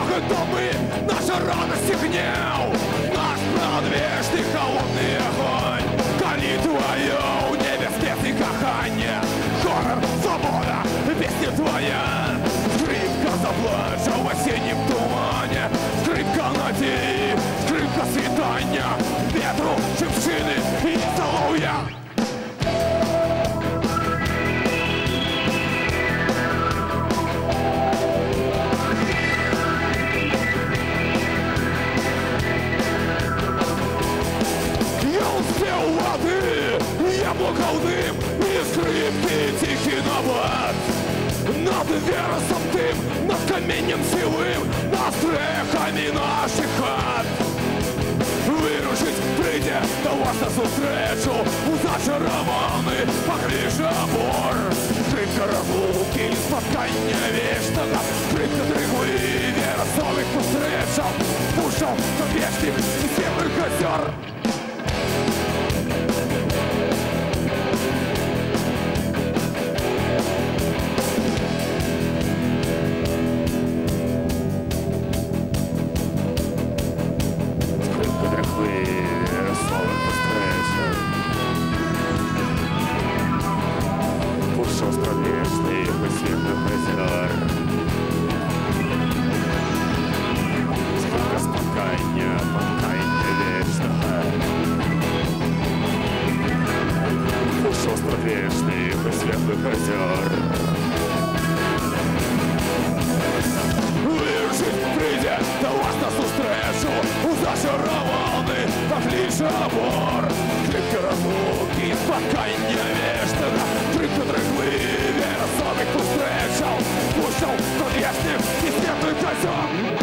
Дорога домы, наша радость и гнев, наш продвижный холодный огонь. Коли твое небесное каханье, хоррор, свобода, песня твоя. Скрипка заплача в осеннем тумане, скрипка надеи, скрипка свидания, ветру чемшины и соловья. Яблоко дым и скрипки тихий набат. Над веросом дым, над каменем силым, над стрехами наших хат. Вирушить прийде до вас на зустрічу у зачарований поглиже бор. Скрипка разлуки, споткання вічного, скрипка дригли, веросових постречав, пушав до вічних і світлих озер. Вічних і світлих озер. Вирушить прийде до вас на зустрічу у зачарований поглиже бор. Скрипки разлуки, споткання вічного, скрипка дригли, веросових постречав, пушав до вічних і світлих озер.